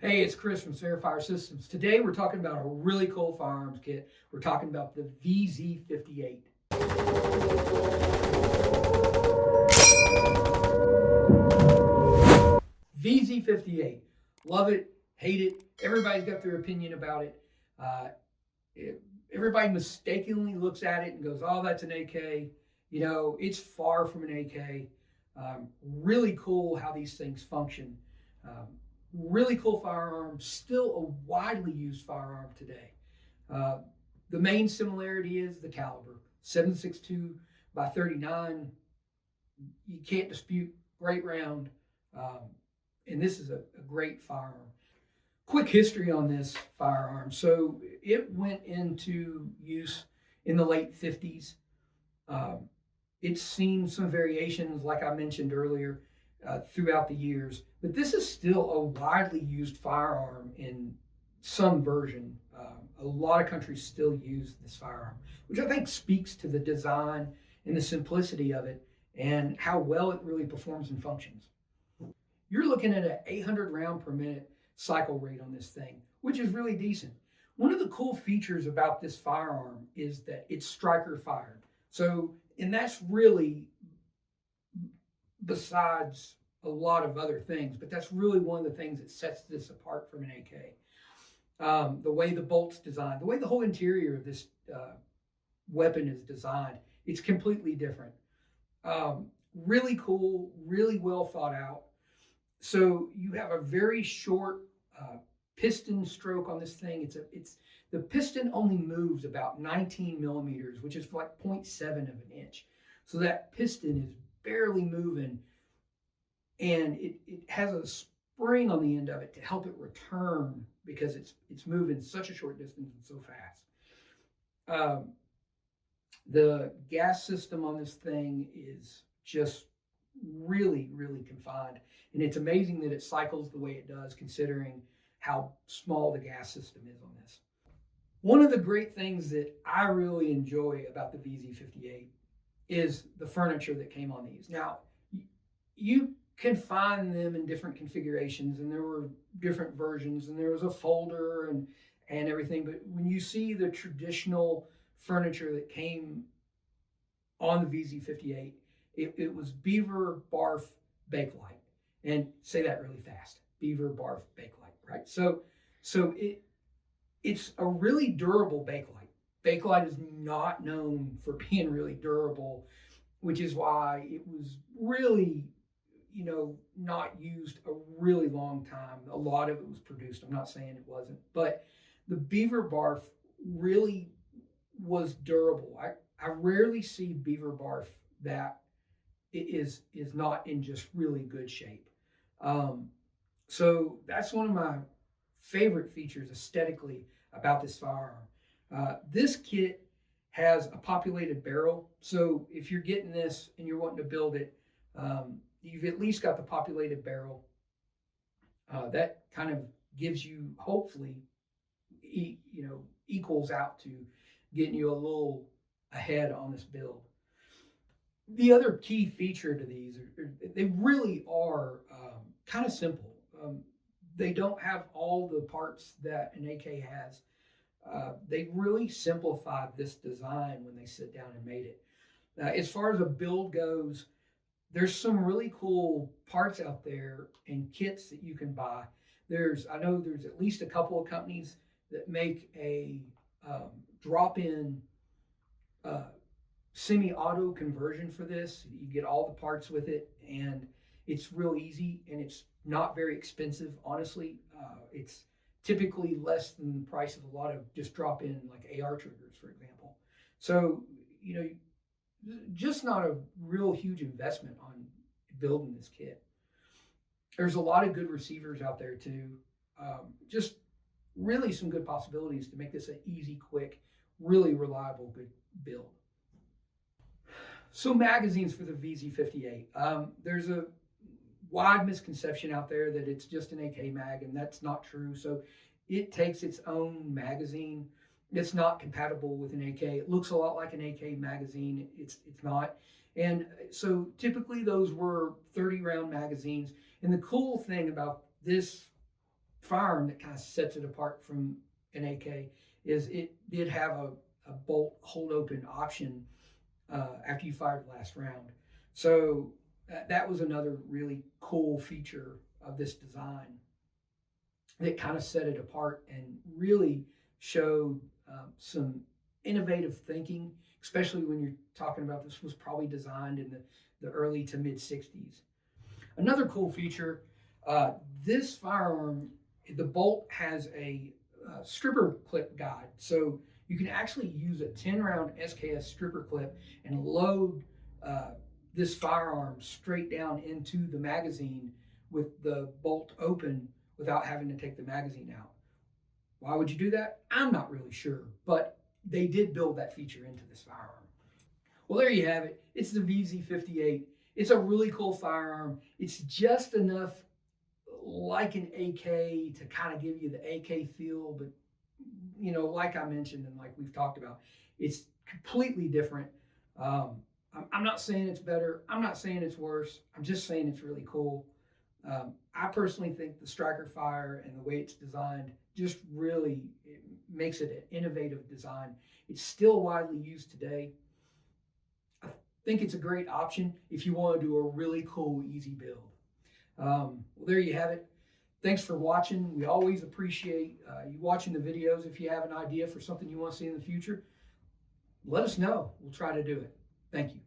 Hey, it's Chris from Fire Systems. Today we're talking about a really cool firearms kit. We're talking about the VZ58. VZ58. Love it, hate it. Everybody's got their opinion about it. Uh, Everybody mistakenly looks at it and goes, oh, that's an AK. You know, it's far from an AK. Really cool how these things function. Um, Really cool firearm, still a widely used firearm today. Uh, the main similarity is the caliber, 7.62 by 39. You can't dispute, great round. And this is a great firearm. Quick history on this firearm. So it went into use in the late 50s. It's seen some variations, like I mentioned earlier, throughout the years, but this is still a widely used firearm in some version. A lot of countries still use this firearm, which I think speaks to the design and the simplicity of it and how well it really performs and functions. You're looking at an 800 round per minute cycle rate on this thing, which is really decent. One of the cool features about this firearm is that it's striker fired. So, and that's really, besides a lot of other things, but that's really one of the things that sets this apart from an AK. The way the bolt's designed, the way the whole interior of this weapon is designed, it's completely different. Really cool, really well thought out. So you have a very short piston stroke on this thing. The piston only moves about 19 millimeters, which is like 0.7 of an inch. So that piston is barely moving, and it has a spring on the end of it to help it return because it's moving such a short distance and so fast. The gas system on this thing is just really, really confined. And it's amazing that it cycles the way it does, considering how small the gas system is on this. One of the great things that I really enjoy about the VZ58 is the furniture that came on these. Now, you can find them in different configurations, and there were different versions, and there was a folder and everything. But when you see the traditional furniture that came on the VZ58, it was Beaver Barf Bakelite. And say that really fast. Beaver Barf Bakelite, right? So it's a really durable Bakelite. Bakelite is not known for being really durable, which is why it was really, not used a really long time. A lot of it was produced. I'm not saying it wasn't, but the Beaver Barf really was durable. I rarely see Beaver Barf that is not in just really good shape. So that's one of my favorite features aesthetically about this firearm. This kit has a populated barrel. So if you're getting this and you're wanting to build it, you've at least got the populated barrel. That kind of gives you, hopefully, equals out to getting you a little ahead on this build. The other key feature to these, they really are kind of simple. They don't have all the parts that an AK has. They really simplified this design when they sit down and made it. As far as a build goes, there's some really cool parts out there and kits that you can buy. I know there's at least a couple of companies that make a drop-in semi-auto conversion for this. You get all the parts with it, and it's real easy, and it's not very expensive, honestly. It's typically less than the price of a lot of just drop-in like AR triggers, for example. So, just not a real huge investment on building this kit. There's a lot of good receivers out there too. Just really some good possibilities to make this an easy, quick, really reliable, good build. So magazines for the VZ58. There's a wide misconception out there that it's just an AK mag, and that's not true. So it takes its own magazine. It's not compatible with an AK. It looks a lot like an AK magazine. It's not. And so typically those were 30 round magazines. And the cool thing about this firearm that kind of sets it apart from an AK is it did have a bolt hold open option after you fired the last round. So that was another really cool feature of this design that kind of set it apart and really showed some innovative thinking, especially when you're talking about this was probably designed in the early to mid 60s. Another cool feature, this firearm, the bolt has a stripper clip guide. So you can actually use a 10-round SKS stripper clip and load this firearm straight down into the magazine with the bolt open without having to take the magazine out. Why would you do that? I'm not really sure, but they did build that feature into this firearm. Well, there you have it. It's the VZ58. It's a really cool firearm. It's just enough like an AK to kind of give you the AK feel, but you know, like I mentioned and like we've talked about, it's completely different. I'm not saying it's better. I'm not saying it's worse. I'm just saying it's really cool. I personally think the striker fire and the way it's designed just really makes it an innovative design. It's still widely used today. I think it's a great option if you want to do a really cool, easy build. Well, there you have it. Thanks for watching. We always appreciate you watching the videos. If you have an idea for something you want to see in the future, let us know. We'll try to do it. Thank you.